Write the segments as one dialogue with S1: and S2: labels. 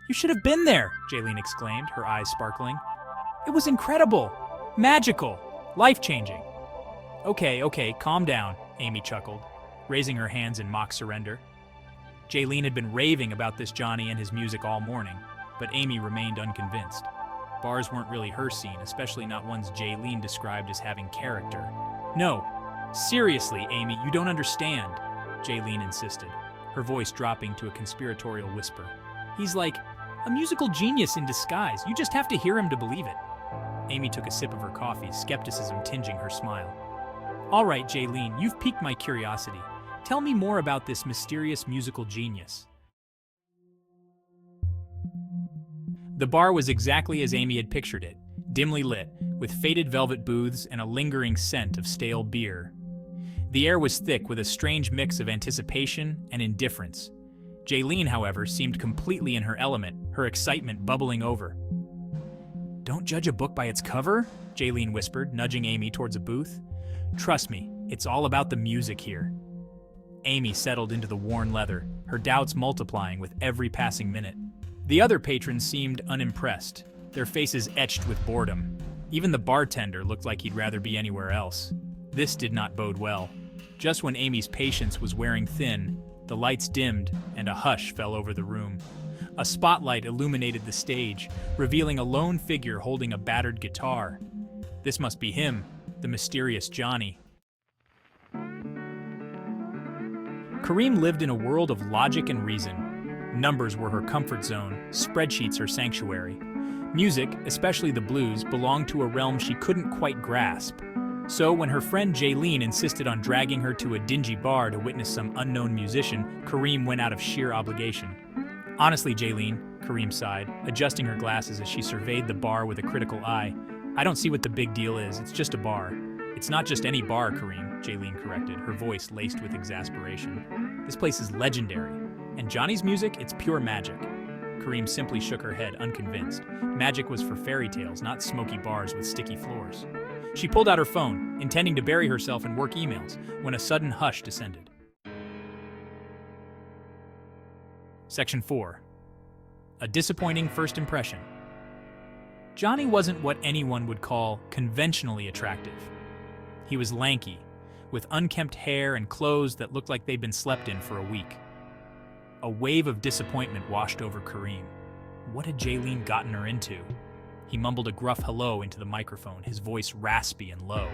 S1: You should have been there, Jaylene exclaimed, her eyes sparkling. It was incredible, magical, life-changing. Okay, calm down, Amy chuckled, raising her hands in mock surrender. Jaylene had been raving about this Johnny and his music all morning, but Amy remained unconvinced. Bars weren't really her scene, especially not ones Jaylene described as having character. No, seriously, Amy, you don't understand, Jaylene insisted, her voice dropping to a conspiratorial whisper. He's like a musical genius in disguise. You just have to hear him to believe it. Amy took a sip of her coffee, skepticism tinging her smile. All right, Jaylene, you've piqued my curiosity. Tell me more about this mysterious musical genius. The bar was exactly as Amy had pictured it, dimly lit, with faded velvet booths and a lingering scent of stale beer. The air was thick with a strange mix of anticipation and indifference. Jaylene, however, seemed completely in her element, her excitement bubbling over. Don't judge a book by its cover, Jaylene whispered, nudging Amy towards a booth. Trust me, it's all about the music here. Amy settled into the worn leather, her doubts multiplying with every passing minute. The other patrons seemed unimpressed, their faces etched with boredom. Even the bartender looked like he'd rather be anywhere else. This did not bode well. Just when Amy's patience was wearing thin, the lights dimmed and a hush fell over the room. A spotlight illuminated the stage, revealing a lone figure holding a battered guitar. This must be him, the mysterious Johnny. Kareem lived in a world of logic and reason. Numbers were her comfort zone, spreadsheets her sanctuary. Music, especially the blues, belonged to a realm she couldn't quite grasp. So when her friend Jaylene insisted on dragging her to a dingy bar to witness some unknown musician, Kareem went out of sheer obligation. Honestly, Jaylene, Kareem sighed, adjusting her glasses as she surveyed the bar with a critical eye, I don't see what the big deal is. It's just a bar. It's not just any bar, Kareem, Jaylene corrected, her voice laced with exasperation. This place is legendary. And Johnny's music, it's pure magic. Kareem simply shook her head, unconvinced. Magic was for fairy tales, not smoky bars with sticky floors. She pulled out her phone, intending to bury herself in work emails, when a sudden hush descended. Section 4. A disappointing first impression. Johnny wasn't what anyone would call conventionally attractive. He was lanky, with unkempt hair and clothes that looked like they'd been slept in for a week. A wave of disappointment washed over Kareem. What had Jaylene gotten her into? He mumbled a gruff hello into the microphone, his voice raspy and low.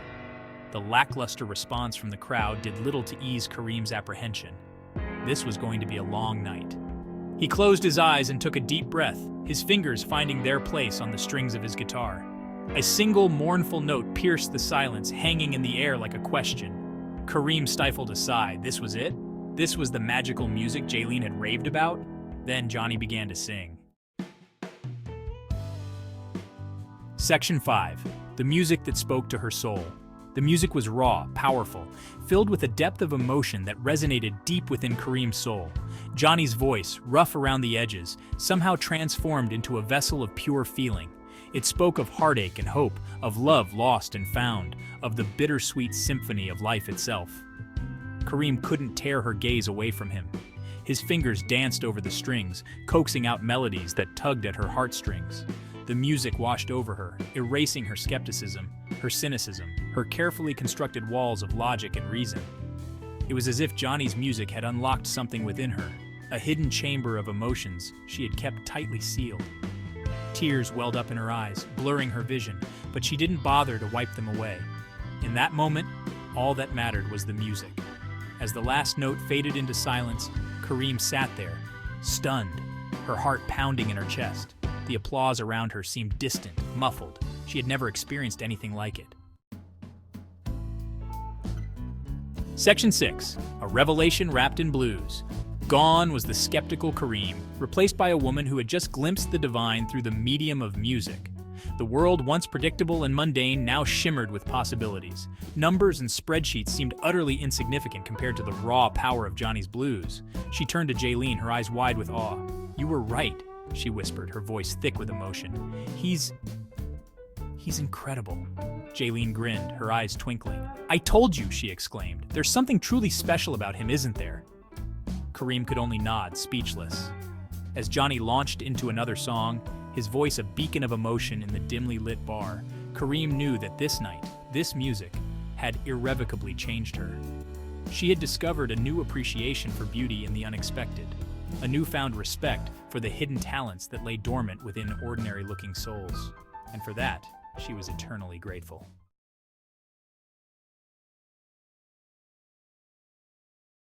S1: The lackluster response from the crowd did little to ease Kareem's apprehension. This was going to be a long night. He closed his eyes and took a deep breath, his fingers finding their place on the strings of his guitar. A single mournful note pierced the silence, hanging in the air like a question. Kareem stifled a sigh. This was it? This was the magical music Jaylene had raved about? Then Johnny began to sing. Section 5. The music that spoke to her soul. The music was raw, powerful, filled with a depth of emotion that resonated deep within Kareem's soul. Johnny's voice, rough around the edges, somehow transformed into a vessel of pure feeling. It spoke of heartache and hope, of love lost and found, of the bittersweet symphony of life itself. Kareem couldn't tear her gaze away from him. His fingers danced over the strings, coaxing out melodies that tugged at her heartstrings. The music washed over her, erasing her skepticism, her cynicism, her carefully constructed walls of logic and reason. It was as if Johnny's music had unlocked something within her, a hidden chamber of emotions she had kept tightly sealed. Tears welled up in her eyes, blurring her vision, but she didn't bother to wipe them away. In that moment, all that mattered was the music. As the last note faded into silence, Kareem sat there, stunned, her heart pounding in her chest. The applause around her seemed distant, muffled. She had never experienced anything like it. Section 6. A revelation wrapped in blues. Gone was the skeptical Kareem, replaced by a woman who had just glimpsed the divine through the medium of music. The world, once predictable and mundane, now shimmered with possibilities. Numbers and spreadsheets seemed utterly insignificant compared to the raw power of Johnny's blues. She turned to Jaylene, her eyes wide with awe. "You were right," she whispered, her voice thick with emotion. He's incredible." Jaylene grinned, her eyes twinkling. "I told you," she exclaimed. "There's something truly special about him, isn't there?" Kareem could only nod, speechless. As Johnny launched into another song, his voice a beacon of emotion in the dimly lit bar, Kareem knew that this night, this music, had irrevocably changed her. She had discovered a new appreciation for beauty in the unexpected, a newfound respect for the hidden talents that lay dormant within ordinary-looking souls. And for that, she was eternally grateful.